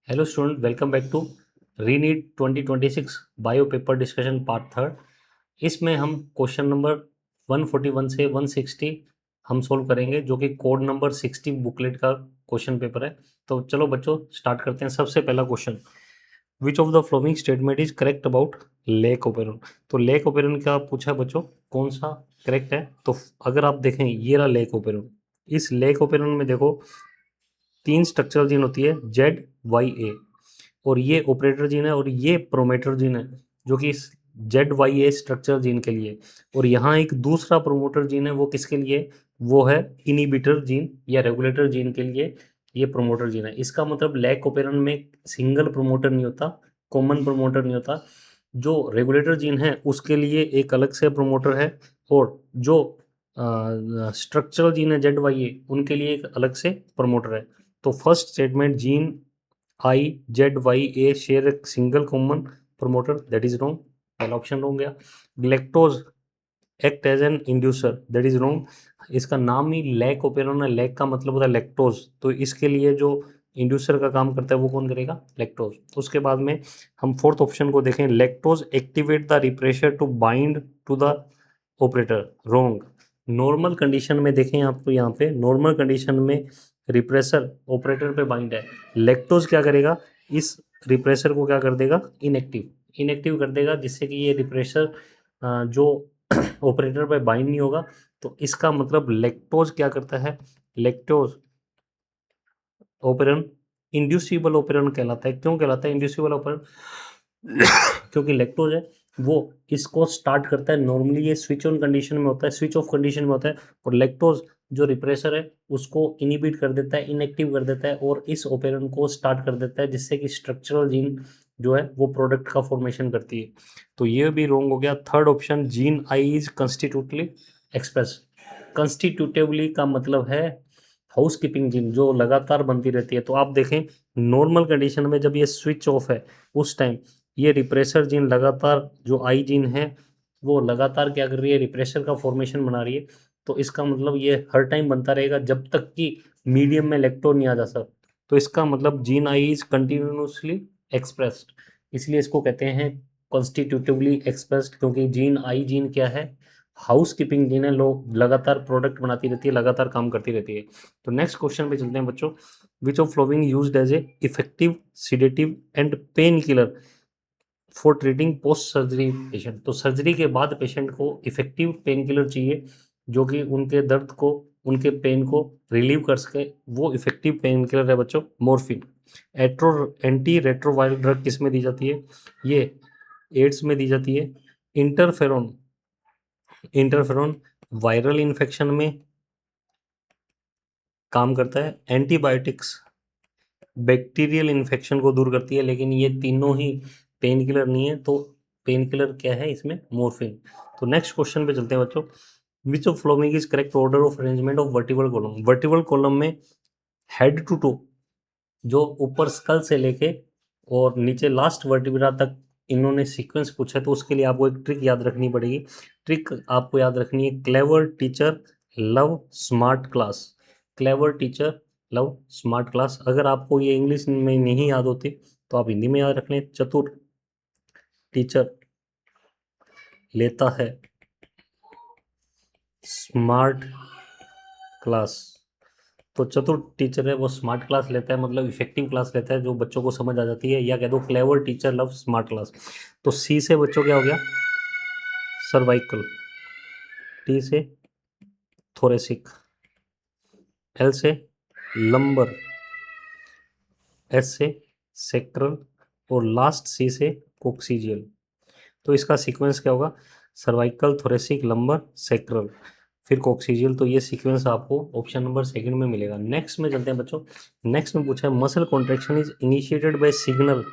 Hello student, welcome back to ReNEET 2026 bio paper discussion part third. इसमें हम question number 141 से 160 हम solve करेंगे, जो कि कोड नंबर 60 बुकलेट का क्वेश्चन पेपर है। तो चलो बच्चों स्टार्ट करते हैं। सबसे पहला question, which of the following statement is correct about lake operon. तो लेक ओपेरन का पूछा बच्चों, कौन सा करेक्ट है। तो अगर आप देखें ये रहा लेक ओपेरन। इस लेक ओपेरन में देखो तीन स्ट्रक्चरल जीन होती है, जेड वाई ए, और ये ऑपरेटर जीन है और ये प्रोमोटर जीन है, जो कि इस Z Y A structural gene के लिए। और यहाँ एक दूसरा प्रोमोटर जीन है, वो किसके लिए, वो है इनिबिटर जीन या रेगुलेटर जीन के लिए ये प्रोमोटर जीन है। इसका मतलब लैक ओपेरन में सिंगल प्रोमोटर नहीं होता, कॉमन प्रोमोटर नहीं होता। जो रेगुलेटर जीन है उसके लिए एक अलग से प्रोमोटर है, और जो स्ट्रक्चरल जीन है जेड वाई ए, उनके लिए एक अलग से प्रोमोटर है। तो first statement, gene I Z Y A share a single common promoter, that is wrong, पहला ऑप्शन रॉन्ग गया। Lactose act as an inducer, that is wrong. इसका नाम ही लैक ओपेरन है, लैक का मतलब होता है लैक्टोज, तो इसके लिए जो इंड्यूसर का काम करता है वो कौन करेगा, लैक्टोज। उसके बाद में हम फोर्थ ऑप्शन को देखें, lactose activate the repressor to bind to the operator, wrong. Normal condition में देखें आपको, यहाँ पे नॉर्मल कंडीशन में रिप्रेसर ऑपरेटर पे बाइंड है, लैक्टोज क्या करेगा, इस रिप्रेसर को क्या कर देगा, इनएक्टिव इनएक्टिव कर देगा, जिससे कि ये रिप्रेसर जो ऑपरेटर पे बाइंड नहीं होगा। तो इसका मतलब लैक्टोज क्या करता है, लैक्टोज ओपेरन इंड्यूसिबल ओपेरन कहलाता है। क्यों कहलाता है इंड्यूसिबल ओपेरन, क्योंकि लैक्टोज है वो इसको स्टार्ट करता है। नॉर्मली ये स्विच ऑन कंडीशन में होता है, स्विच ऑफ कंडीशन में होता है, और लैक्टोज जो रिप्रेसर है उसको इनिबिट कर देता है, इनएक्टिव कर देता है, और इस ओपेरन को स्टार्ट कर देता है, जिससे कि स्ट्रक्चरल जीन जो है वो प्रोडक्ट का फॉर्मेशन करती है। तो ये भी रॉन्ग हो गया। Third option, gene I is constitutively express. Constitutively का मतलब है हाउस कीपिंग जीन, जो लगातार बनती रहती है। तो आप देखें नॉर्मल कंडीशन में जब ये स्विच ऑफ है उस टाइम ये रिप्रेसर जीन लगातार, जो आई जीन है वो लगातार क्या कर रही है, रिप्रेसर का फॉर्मेशन बना रही है। तो इसका मतलब ये हर टाइम बनता रहेगा जब तक कि मीडियम में इलेक्ट्रॉन नहीं आ जा सकता। तो इसका मतलब gene I is continuously expressed, इसलिए इसको कहते हैं कॉन्स्टिट्यूटिवली एक्सप्रेस्ड, क्योंकि जीन आई जीन क्या है, हाउस कीपिंग जीन है, लोग लगातार प्रोडक्ट बनाती रहती है, लगातार काम करती रहती है। तो नेक्स्ट क्वेश्चन पे चलते हैं बच्चों, which of following used as a effective sedative and pain killer for treating post surgery patient. तो सर्जरी के बाद पेशेंट को इफेक्टिव पेन किलर चाहिए, जो कि उनके दर्द को, उनके पेन को रिलीव कर सके। वो इफेक्टिव पेन किलर है बच्चों मॉर्फिन। एंटी रेट्रोवायरल ड्रग किस में दी जाती है, ये एड्स में दी जाती है। इंटरफेरोन, इंटरफेरोन वायरल इन्फेक्शन में काम करता है। एंटीबायोटिक्स बैक्टीरियल इन्फेक्शन को दूर करती है, लेकिन ये तीनों ही पेन किलर नहीं है। तो पेन किलर क्या है इसमें, मॉर्फिन। तो नेक्स्ट क्वेश्चन पे चलते हैं बच्चों, which of following is correct order of arrangement of vertebral column. Vertebral column में हेड टू टो, जो ऊपर स्कल से लेके और नीचे लास्ट वर्टिब्रा तक इन्होंने सीक्वेंस पूछा है, तो उसके लिए आपको एक ट्रिक याद रखनी पड़ेगी। ट्रिक आपको याद रखनी है, clever teacher love smart class. Clever teacher love smart class. अगर आपको ये इंग्लिश में नहीं याद होती तो आप हिंदी में याद रख लें, चतुर टीचर लेता है स्मार्ट क्लास। तो चतुर टीचर है वो स्मार्ट क्लास लेता है, मतलब इफेक्टिव क्लास लेता है जो बच्चों को समझ आ जाती है, या कह दो clever teacher love smart class. तो सी से बच्चों क्या हो गया, सर्वाइकल। टी से थोरेसिक। एल से लंबर। एस से सेक्रल। और लास्ट सी से कोक्सीजियल। तो इसका सीक्वेंस क्या होगा, सर्वाइकल, थोरेसिक, लंबर, सेक्रल, फिर कोक्सीजियल। तो ये सीक्वेंस आपको ऑप्शन नंबर सेकंड में मिलेगा। नेक्स्ट में चलते हैं बच्चों। नेक्स्ट में पूछा है, muscle contraction is initiated buy signal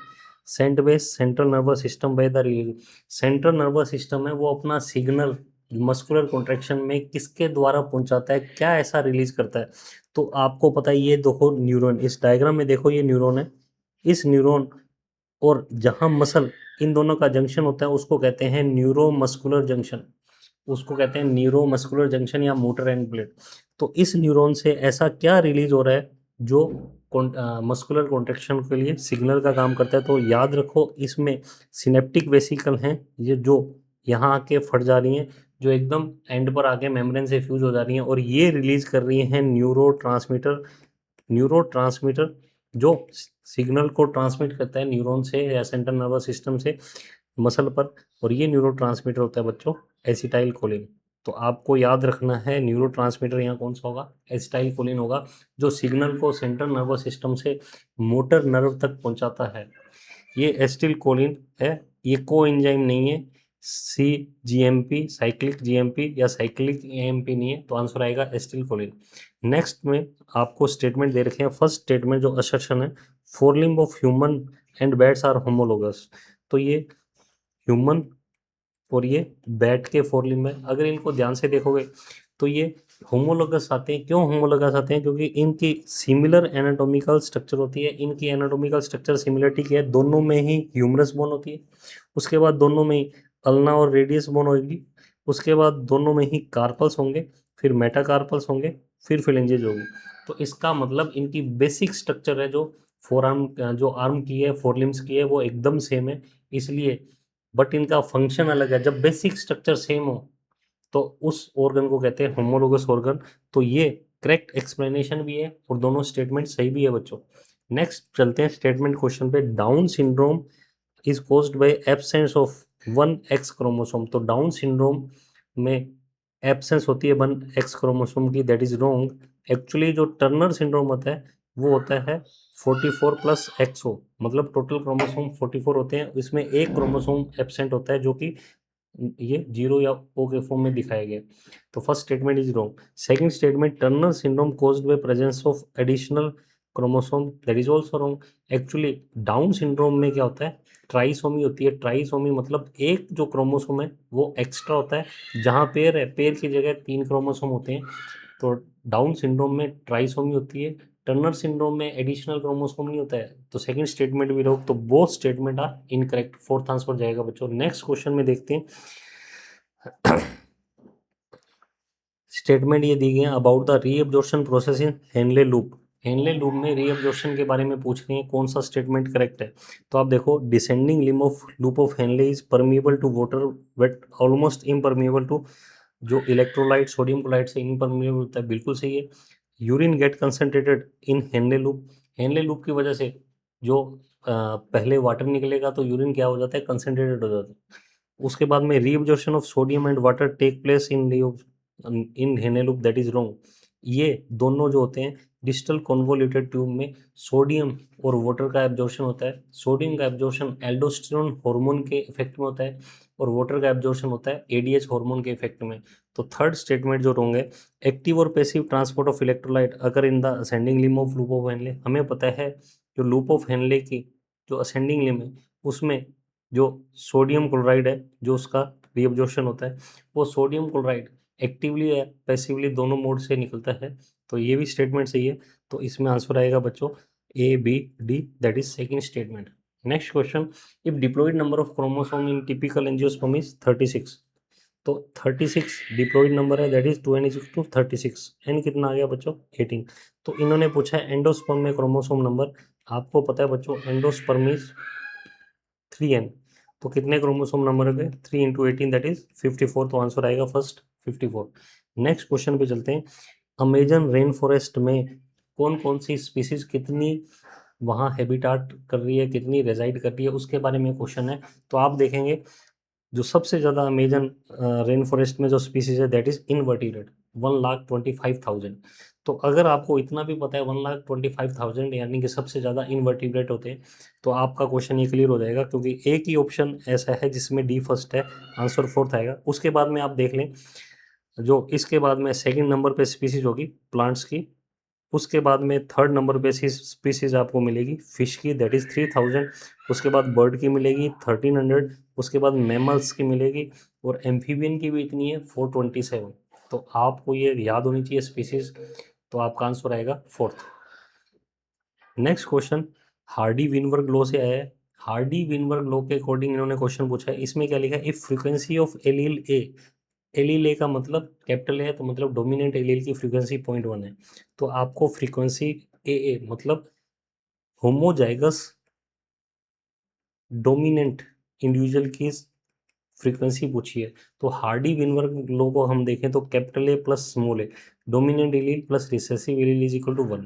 sent by central nervous system by the release. Central nervous system है वो अपना सिग्नल मस्कुलर कॉन्ट्रैक्शन में किसके द्वारा पहुंचाता है, क्या ऐसा रिलीज करता है। तो आपको पता है, ये देखो न्यूरॉन, इस डायग्राम में देखो ये न्यूरॉन है। इस न्यूरॉन और जहां मसल, इन दोनों का जंक्शन होता है उसको कहते हैं न्यूरोमस्कुलर जंक्शन। उसको कहते हैं न्यूरोमस्कुलर जंक्शन या मोटर एंड ब्लेड। तो इस न्यूरॉन से ऐसा क्या रिलीज हो रहा है जो मस्कुलर कॉन्ट्रैक्शन के लिए सिग्नल का काम करता है। तो याद रखो इसमें सिनेप्टिक वेसिकल हैं ये जो यहाँ आके फट जा रही हैं, जो एकदम एंड पर आके मेम्ब्रेन से फ्यूज हो जा रही हैं, और ये रिलीज कर रही हैं न्यूरोट्रांसमीटर जो सिग्नल को ट्रांसमिट करता है न्यूरॉन से या सेंट्रल नर्वस सिस्टम से मसल पर, और ये न्यूरोट्रांसमीटर होता है बच्चों एसिटाइल कोलिन। तो आपको याद रखना है न्यूरोट्रांसमीटर यहाँ कौन सा होगा, एसिटाइल कोलिन होगा, जो सिग्नल को सेंट्रल नर्वस सिस्टम से मोटर नर्व तक पहुंचाता है। ये एसिटिल कोलिन है, ये को एंजाइम नहीं है, सी जीएमपी साइक्लिक जीएमपी या साइक्लिक एएमपी नहीं है, तो आंसर आएगा एसिटिल कोलिन। नेक्स्ट में आपको स्टेटमेंट दे रखे हैं। फर्स्ट स्टेटमेंट जो असर्शन है, fore limb of human and bats are homologous. तो ये ह्यूमन और ये बैट के फोर लिम्ब है। अगर इनको ध्यान से देखोगे तो ये होमोलोगस आते हैं। क्यों होमोलोगस आते हैं? क्योंकि इनकी सिमिलर एनाटॉमिकल स्ट्रक्चर होती है। इनकी एनाटॉमिकल स्ट्रक्चर सिमिलरिटी क्या है, दोनों में ही ह्यूमरस बोन होती है, उसके बाद दोनों में ही अल्ना और रेडियस बोन होगी, उसके बाद दोनों में ही कार्पल्स होंगे, फिर मेटाकार्पल्स होंगे, फिर फिलेंजेज होगी। तो इसका मतलब इनकी बेसिक स्ट्रक्चर है जो फोर आर्म जो आर्म की है, फोर लिम्स की है, वो एकदम सेम है। इसलिए बट इनका फंक्शन अलग है। जब बेसिक स्ट्रक्चर सेम हो तो उस ऑर्गन को कहते हैं होमोलोगस ऑर्गन। तो ये करेक्ट एक्सप्लेनेशन भी है और दोनों स्टेटमेंट सही भी है बच्चों। नेक्स्ट चलते हैं स्टेटमेंट क्वेश्चन पे। Down syndrome is caused by absence of one x chromosome. तो डाउन सिंड्रोम में एब्सेंस होती है वन एक्स क्रोमोसोम की, दैट इज रॉन्ग। एक्चुअली जो टर्नर सिंड्रोम होता है वो होता है 44 प्लस एक्सओ, मतलब टोटल क्रोमोसोम 44 होते हैं, इसमें एक क्रोमोसोम एब्सेंट होता है जो कि ये 0 या ओ के फॉर्म में दिखाया गया। तो first statement is wrong. Second statement, Turner syndrome caused by presence of additional chromosome, that is also wrong. Actually down syndrome में क्या होता है, ट्राइसोमी होती है। ट्राइसोमी मतलब एक जो क्रोमोसोम है वो एक्स्ट्रा होता है। जहाँ पेयर है, पेयर की जगह 3 क्रोमोसोम होते हैं। तो डाउन सिंड्रोम में ट्राइसोमी होती है। टर्नर सिंड्रोम में एडिशनल क्रोमोसोम नहीं होता है। तो सेकंड स्टेटमेंट भी रॉन्ग। तो both statement are incorrect. Fourth answer जाएगा बच्चों। नेक्स्ट क्वेश्चन में देखते हैं। स्टेटमेंट ये दी गई है about the reabsorption process in Henle loop. Henle loop में रीअब्जॉर्प्शन के बारे में पूछ रहे हैं, कौन सा स्टेटमेंट करेक्ट है। तो आप देखो, descending limb of loop of Henle is permeable to water but almost impermeable to, जो इलेक्ट्रोलाइट सोडियम क्लोराइड से इम्परमिएबल होता है, बिल्कुल सही है। Urine get concentrated in Henle loop. Henle loop की वजह से जो पहले वाटर निकलेगा तो यूरिन क्या हो जाता है, कंसनट्रेटेड हो जाता है। उसके बाद में reabsorption of sodium and water take place in Henle loop, that is wrong. ये दोनों जो होते हैं डिस्टल कन्वोल्यूटेड ट्यूब में सोडियम और वाटर का एब्जॉर्प्शन होता है। सोडियम का एब्जॉर्प्शन एल्डोस्टेरोन हार्मोन के इफेक्ट में होता है और वाटर का एब्जॉर्प्शन होता है एडीएच हार्मोन के इफेक्ट में। तो थर्ड स्टेटमेंट जो रॉन्ग है, एक्टिव और पैसिव ट्रांसपोर्ट ऑफ इलेक्ट्रोलाइट अगर in the ascending limb of loop of Henley. हमें पता है जो लूप ऑफ हेनले की जो असेंडिंग लिम्ब है उसमें जो सोडियम क्लोराइड है जो उसका रीअब्जॉर्प्शन होता है, वो सोडियम क्लोराइड एक्टिवली या पैसिवली दोनों मोड से निकलता है। तो ये भी स्टेटमेंट सही है। तो इसमें आंसर आएगा बच्चों A B D, that is second statement. Next question, if diploid number of chromosome in typical angiosperm is 36। तो 36 डिप्लॉयड नंबर है, that is 2n is two 36। N कितना आ गया बच्चों, 18। तो इन्होंने पूछा है एंडोस्पर्म में क्रोमोसोम नंबर। आपको पता है बच्चों एंडोस्पर्म इज 3n। तो कितने क्रोमोसोम नंबर हो गए, 3 इंटू 18 दैट इज 54। तो आंसर आएगा फर्स्ट 54। नेक्स्ट क्वेश्चन पे चलते हैं। अमेजन रेन फॉरेस्ट में कौन कौन सी स्पीसीज कितनी वहाँ हैबिटाट कर रही है, कितनी रेजाइड कर रही है, उसके बारे में क्वेश्चन है। तो आप देखेंगे जो सबसे ज़्यादा अमेजन रेन फॉरेस्ट में जो स्पीसीज है दैट इज इनवर्टिब्रेट, 1,25,000। तो अगर आपको इतना भी पता है 1,25,000 यानी कि सबसे ज़्यादा इनवर्टिब्रेट होते हैं, तो आपका क्वेश्चन ये क्लियर हो जाएगा, क्योंकि एक ही ऑप्शन ऐसा है जिसमें डी फर्स्ट है, आंसर फोर्थ आएगा। उसके बाद में आप देख लें, जो इसके बाद में सेकंड नंबर पे स्पीसीज होगी प्लांट्स की, उसके बाद में थर्ड नंबर पे स्पीसीज आपको मिलेगी फिश की, दैट इज 3,000। उसके बाद बर्ड की मिलेगी 1,300। उसके बाद मैमल्स की मिलेगी, और एम्फीबियन की भी इतनी है 427। तो आपको ये याद होनी चाहिए स्पीसीज। तो आपका आंसर आएगा fourth. Next question Hardy Weinberg law से आया है। हार्डी विनबर्ग लॉ के अकॉर्डिंग इन्होंने क्वेश्चन पूछा है। इसमें क्या लिखा है, if frequency of allele A, allele A का मतलब कैपिटल है, तो मतलब डोमिनेंट एलील की फ्रीक्वेंसी 0.1 है। तो आपको फ्रीक्वेंसी ए मतलब होमोजाइगस डोमिनेंट इंडिविजुअल की फ्रीक्वेंसी पूछी है। तो हार्डी विनबर्ग लो को हम देखें तो capital A plus small A, dominant allele plus recessive allele is equal to 1।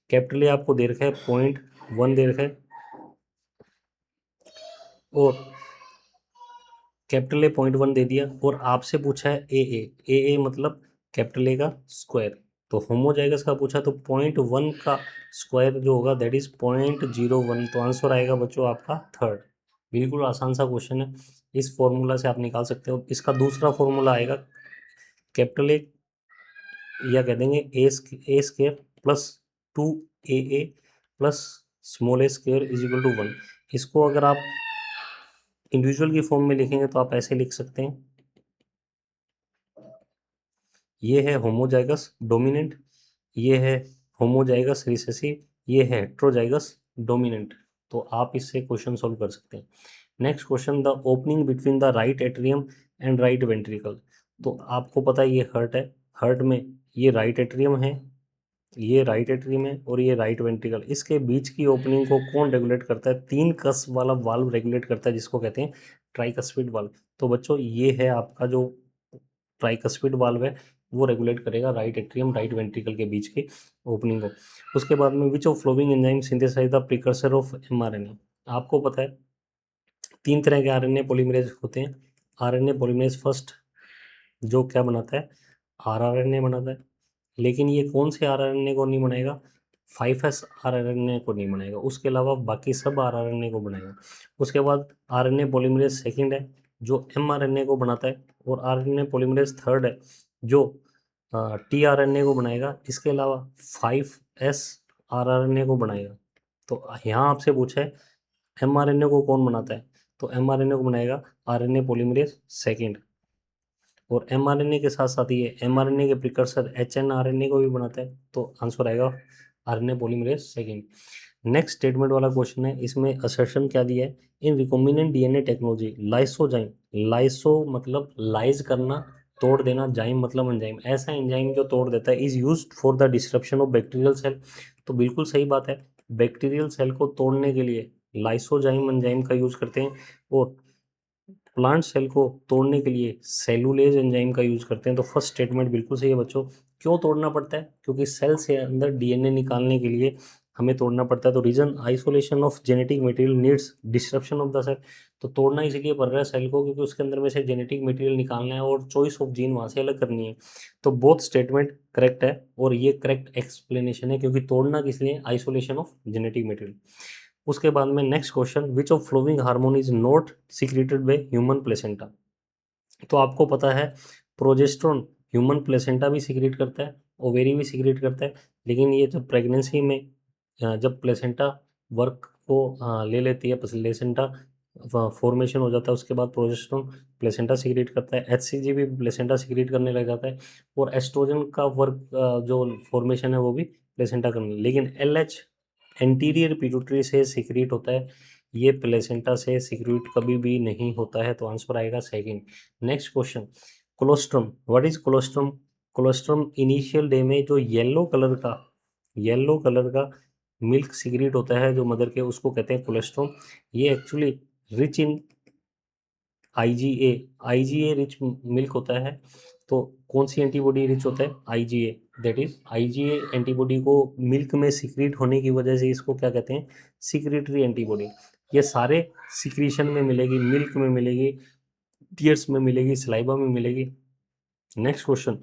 Capital A आपको दे रखा है 0.1 दे रखा है, और कैपिटल ए 0.1 दे दिया, और आपसे पूछा है ए मतलब कैपिटल ए का स्क्वायर। तो होमोजाइगस का पूछा तो 0.1 का स्क्वायर जो होगा दैट इज 0.01। तो आंसर आएगा बच्चों आपका थर्ड। बिल्कुल आसान सा क्वेश्चन है, इस फॉर्मूला से आप निकाल सकते हो। इसका दूसरा फॉर्मूला आएगा कैपिटल ए, या कह देंगे A square plus 2 A plus small A square is equal to 1। इसको अगर आप इंडिविजुअल की फॉर्म में लिखेंगे तो आप ऐसे लिख सकते हैं, ये है होमोजाइगस डोमिनेंट, ये है होमोजाइगस रिसेसिव, ये है हेट्रोजाइगस डोमिनेंट। तो आप इससे क्वेश्चन सॉल्व कर सकते हैं। Next question, the opening between the right atrium and right ventricle. तो आपको पता है ये हर्ट है, हर्ट में ये राइट एट्रियम है, ये राइट एट्रियम है, और ये राइट वेंट्रिकल। इसके बीच की ओपनिंग को कौन रेगुलेट करता है? 3 कस वाला वाल्व रेगुलेट करता है, जिसको कहते हैं ट्राइकस्पिड वाल्व। तो बच्चों ये है आपका जो ट्राइकस्पिड वाल्व है, वो रेगुलेट करेगा राइट एट्रियम राइट वेंट्रिकल के बीच की ओपनिंग को। उसके बाद में which of following enzyme synthesize the precursor of mRNA। आपको पता है 3 तरह के आरएनए पॉलीमरेज होते हैं। आरएनए पॉलीमरेज फर्स्ट जो क्या बनाता है, आरआरएनए बनाता है, लेकिन ये कौन से आरआरएनए को नहीं बनाएगा? 5s आरआरएनए को नहीं बनाएगा, उसके अलावा बाकी सब आरआरएनए को बनाएगा। उसके बाद आरएनए पॉलीमरेज सेकंड है जो एमआरएनए को बनाता है, और आरएनए पॉलीमरेज थर्ड है जो टीआरएनए को बनाएगा। इसके अलावा 5s आरआरएनए को बनाएगा। तो यहाँ आपसे पूछा है एमआरएनए को कौन बनाता है, तो एमआरएनए को बनाएगा आरएनए पॉलीमरेज सेकंड। और एमआरएनए के साथ साथ ये एमआरएनए के प्रिकर्सर एचएनआरएनए को भी बनाता है। तो आंसर आएगा RNA polymerase second. Next statement वाला क्वेश्चन है, इसमें असर्शन क्या दिया है? In recombinant DNA technology lysozyme, lyso मतलब लाइज करना, तोड़ देना, जाइम मतलब एंजाइम, ऐसा एंजाइम जो तोड़ देता है, is used for the destruction of bacterial cell. तो बिल्कुल सही बात है, बैक्टीरियल सेल को तोड़ने के लिए लाइसोजाइम एंजाइम का यूज करते हैं, और प्लांट सेल को तोड़ने के लिए सेलुलेज एंजाइम का यूज करते हैं। तो फर्स्ट स्टेटमेंट बिल्कुल सही है बच्चों। क्यों तोड़ना पड़ता है? क्योंकि सेल से अंदर डीएनए निकालने के लिए हमें तोड़ना पड़ता है। तो reason isolation of genetic material needs disruption of the cell. तो तोड़ना इसलिए पड़ रहा है सेल को क्योंकि उसके अंदर में से जेनेटिक मटेरियल निकालना है और चॉइस ऑफ जीन वहाँ से अलग करनी है। तो बोथ स्टेटमेंट करेक्ट है, और ये करेक्ट एक्सप्लेनेशन है, क्योंकि तोड़ना किस लिए? Isolation of genetic material. उसके बाद में next question, which of following hormone is not secreted by human placenta. तो आपको पता है प्रोजेस्टेरोन ह्यूमन प्लेसेंटा भी सिक्रेट करता है, ओवेरी भी सिक्रेट करता है, लेकिन ये जब प्रेगनेंसी में जब प्लेसेंटा वर्क को ले लेती है, प्लेसेंटा फॉर्मेशन हो जाता है, उसके बाद प्रोजेस्टेरोन प्लेसेंटा सिक्रेट करता है, एचसीजी भी प्लेसेंटा सिक्रेट करने लग जाता है, और एस्ट्रोजन का वर्क जो फॉर्मेशन है वो भी प्लेसेंटा करने, लेकिन एलएच एंटीरियर पिट्यूटरी से सिक्रेट होता है, ये प्लेसेंटा से सिक्रेट कभी भी नहीं होता है। तो आंसर आएगा second. Next question, colostrum, what is colostrum? Colostrum initial day में जो येलो कलर का मिल्क सिक्रेट होता है जो मदर के, उसको कहते हैं कोलेस्ट्रॉम। ये actually rich in IgA rich milk होता है। तो कौन सी एंटीबॉडी रिच होता है? IgA, that is IgA antibody को मिल्क में सिक्रेट होने की वजह से इसको क्या कहते हैं? Secretory antibody. ये सारे सिक्रीशन में मिलेगी, मिल्क में मिलेगी, टीयर्स में मिलेगी, सलाइवा में मिलेगी। Next question,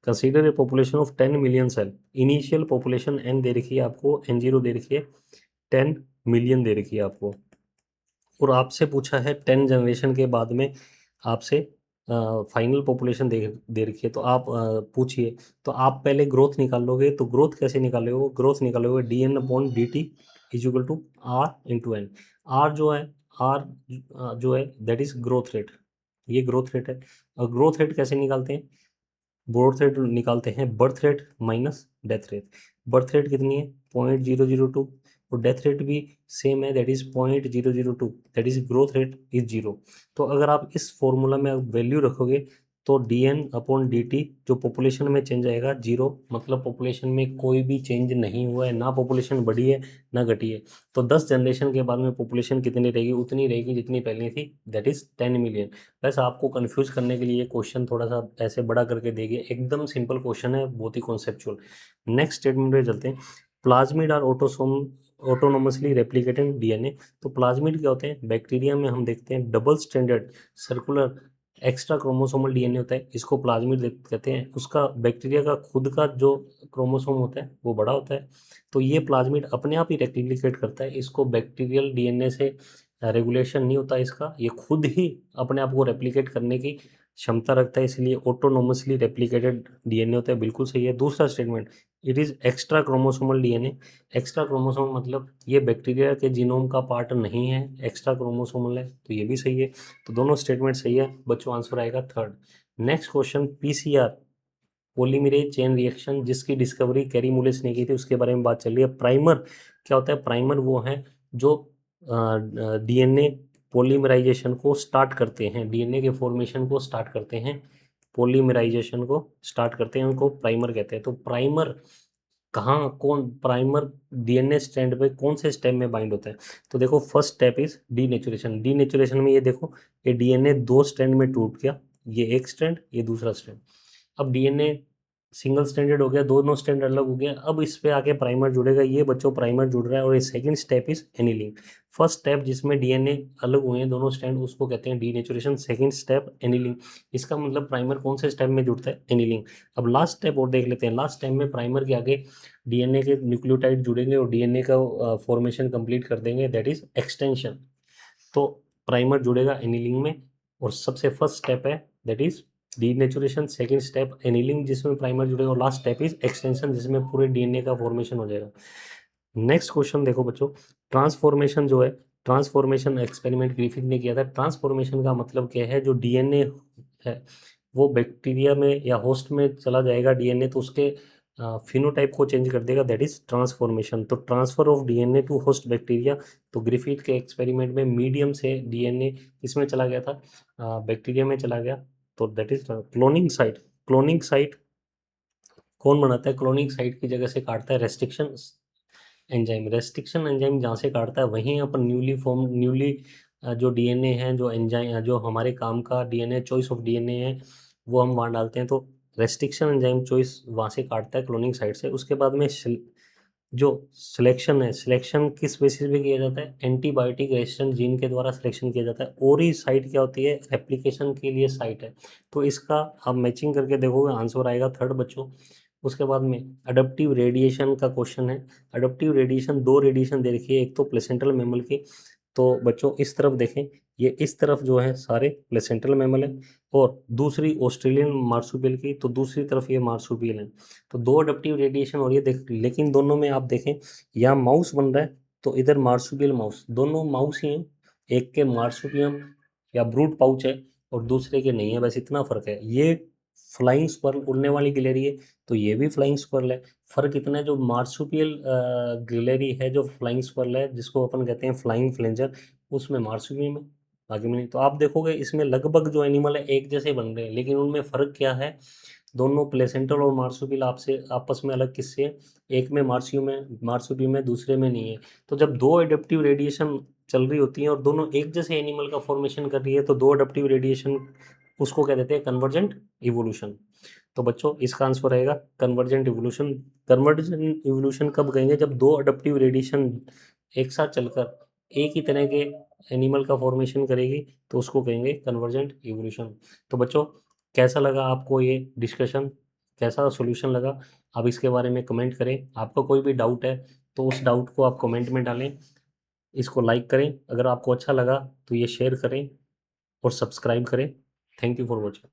consider a population of 10 million cell. Initial population N दे रखी है आपको, N0 दे रखी है, 10 मिलियन दे रखी है आपको, और आपसे पूछा है 10 जनरेशन के बाद में आपसे फाइनल पॉपुलेशन दे रखी है। तो आप पूछिए, तो आप पहले ग्रोथ निकाल लोगे। तो ग्रोथ कैसे निकालोगे? ग्रोथ निकालोगे dn/dt is equal to r/n। Are जो है, आर जो है दैट इज ग्रोथ रेट, ये ग्रोथ रेट है। और ग्रोथ रेट कैसे निकालते हैं? ग्रोथ रेट निकालते हैं birth rate minus death rate. Birth rate कितनी है? 0.002, और डेथ रेट भी सेम है, that is 0.002, that is growth rate is 0। तो अगर आप इस फॉर्मूला में वैल्यू रखोगे तो dn/dt जो पॉपुलेशन में चेंज आएगा 0, मतलब पॉपुलेशन में कोई भी चेंज नहीं हुआ है, ना पॉपुलेशन बढ़ी है ना घटी है। तो 10 जनरेशन के बाद में पॉपुलेशन कितनी रहेगी? उतनी रहेगी जितनी पहले थी, दैट इज 10 मिलियन। बस आपको कंफ्यूज करने के लिए क्वेश्चन थोड़ा सा ऐसे बड़ा करके देंगे, एकदम सिंपल क्वेश्चन है, बहुत ही कॉन्सेप्चुअल। नेक्स्ट स्टेटमेंट पे चलते हैं। Plasmid are autonomously replicated DNA. तो प्लाज्मिड क्या होते हैं? बैक्टीरिया में हम देखते हैं double standard circular extra chromosomal DNA होता है, इसको प्लाज्मिड कहते हैं। उसका बैक्टीरिया का खुद का जो क्रोमोसोम होता है वो बड़ा होता है, तो ये प्लाज्मिड अपने आप ही रेप्लिकेट करता है। इसको बैक्टीरियल डीएनए से रेगुलेशन नहीं होता इसका, ये खुद ही अपने आप को रेप्लिकेट करने की क्षमता रखता है, इसलिए ऑटोनोमसली रेप्लिकेटेड डीएनए होता है। बिल्कुल सही है। दूसरा statement, it is extra chromosomal DNA. Extra chromosome मतलब ये बैक्टीरिया के जीनोम का पार्ट नहीं है, एक्स्ट्रा क्रोमोसोमल है, तो ये भी सही है। तो दोनों स्टेटमेंट सही है बच्चों, आंसर आएगा third. Next question, PCR polymerase chain reaction जिसकी डिस्कवरी कैरी मुलिस ने की थी, उसके बारे में बात चल रही है। प्राइमर क्या होता है? प्राइमर वो है जो डीएनए पॉलीमराइजेशन को स्टार्ट करते हैं, डीएनए के फॉर्मेशन को स्टार्ट करते हैं, पॉलीमराइजेशन को स्टार्ट करते हैं, उनको प्राइमर कहते हैं। तो प्राइमर कहाँ, कौन प्राइमर डीएनए स्ट्रैंड पे कौन से स्टेप में बाइंड होता है? तो देखो, first step is denaturation. Denaturation में ये देखो, ये डीएनए दो स्ट्रैंड में टूट गया, ये एक स्ट्रैंड, ये दूसरा स्ट्रैंड। अब डीएनए सिंगल स्टैंडर्ड हो गया, दोनों स्टैंड अलग हो गया, अब इस पे आके प्राइमर जुड़ेगा, ये बच्चों प्राइमर जुड़ रहा है। और ये second step is annealing. First step जिसमें डीएनए अलग हुए हैं दोनों स्टैंड, उसको कहते हैं डीनेचुरेशन। Second step annealing. इसका मतलब प्राइमर कौन से स्टेप में जुड़ता है? एनीलिंग। अब लास्ट स्टेप और देख लेते हैं। लास्ट स्टेप में प्राइमर के आगे डीएनए के न्यूक्लियोटाइड जुड़ेंगे और डीएनए का फॉर्मेशन कंप्लीट कर देंगे, दैट इज एक्सटेंशन। तो प्राइमर जुड़ेगा एनीलिंग में, और सबसे फर्स्ट स्टेप है that is denaturation, second step annealing जिसमें प्राइमर जुड़ेगा, और लास्ट स्टेप इज एक्सटेंशन जिसमें पूरे डीएनए का फॉर्मेशन हो जाएगा। नेक्स्ट क्वेश्चन देखो बच्चों, ट्रांसफॉर्मेशन जो है, ट्रांसफॉर्मेशन एक्सपेरिमेंट ग्रिफिथ ने किया था। ट्रांसफॉर्मेशन का मतलब क्या है? जो डीएनए है वो बैक्टीरिया में या होस्ट में चला जाएगा डीएनए, तो उसके फिनोटाइप को चेंज कर देगा, दैट इज ट्रांसफॉर्मेशन। तो transfer of DNA to host bacteria. तो ग्रिफिथ के एक्सपेरिमेंट में मीडियम से डीएनए इसमें चला गया था, बैक्टीरिया में चला गया, तो that is cloning site. Cloning site कौन बनाता है? क्लोनिंग साइट की जगह से काटता है रेस्ट्रिक्शन एंजाइम। रेस्ट्रिक्शन एंजाइम जहाँ से काटता है वहीं अपन न्यूली जो डीएनए है, जो एंजाइम, जो हमारे काम का डीएनए, चॉइस ऑफ डीएनए है, वो हम वहाँ डालते हैं। तो रेस्ट्रिक्शन एंजाइम चॉइस वहाँ से काटता है, क्लोनिंग साइट से। उसके बाद में जो सिलेक्शन है, सिलेक्शन किस बेसिस पे किया जाता है? एंटीबायोटिक रेजिस्टेंट जीन के द्वारा सिलेक्शन किया जाता है। और ही साइट क्या होती है? एप्लीकेशन के लिए साइट है। तो इसका आप मैचिंग करके देखोगे, आंसर आएगा थर्ड बच्चों। उसके बाद में अडप्टिव रेडिएशन का क्वेश्चन है। अडप्टिव रेडिएशन, दो रेडिएशन दे रखी है, एक तो प्लेसेंटल मैमल की, तो बच्चों इस तरफ देखें, ये इस तरफ जो है सारे प्लेसेंटल मैमल है, और दूसरी ऑस्ट्रेलियन मार्सुपियल की, तो दूसरी तरफ ये मार्सुपियल है। तो दो अडप्टिव रेडिएशन हो रही है देख, लेकिन दोनों में आप देखें, यहाँ माउस बन रहा है, तो इधर मार्सुपियल माउस, दोनों माउस ही हैं। एक के मार्सुपियम या ब्रूट पाउच है और दूसरे के नहीं है, बस इतना फर्क है। ये फ्लाइंग स्क्वायरल, उड़ने वाली गिलहरी है, तो ये भी फ्लाइंग स्क्वायरल है। फर्क इतना है, जो मार्सुपियल गिलहरी है, जो फ्लाइंग स्क्वायरल है, जिसको अपन कहते हैं फ्लाइंग फ्लेंजर, उसमें मार्सुपियम है, बाकी में नहीं। तो आप देखोगे इसमें लगभग जो एनिमल है एक जैसे बन रहे हैं, लेकिन उनमें फ़र्क क्या है? दोनों प्लेसेंटल और मार्सुपियल आपसे आपस में अलग किससे है? एक में मार्सुपियम है, दूसरे में नहीं है। तो जब दो एडप्टिव रेडिएशन चल रही होती हैं और दोनों एक जैसे एनिमल का फॉर्मेशन कर रही है, तो दो एडप्टिव रेडिएशन, उसको कह देते हैं कन्वर्जेंट इवोल्यूशन। तो बच्चों इसका आंसर रहेगा कन्वर्जेंट इवोल्यूशन। कन्वर्जेंट इवोल्यूशन कब कहेंगे? जब दो अडप्टिव रेडिएशन एक साथ चलकर एक ही तरह के एनिमल का फॉर्मेशन करेगी, तो उसको कहेंगे कन्वर्जेंट इवोल्यूशन। तो बच्चों कैसा लगा आपको ये डिस्कशन, कैसा सॉल्यूशन लगा? आप इसके बारे में कमेंट करें। आपका कोई भी डाउट है तो उस डाउट को आप कमेंट में डालें। इसको लाइक करें, अगर आपको अच्छा लगा तो ये शेयर करें और सब्सक्राइब करें। Thank you for watching.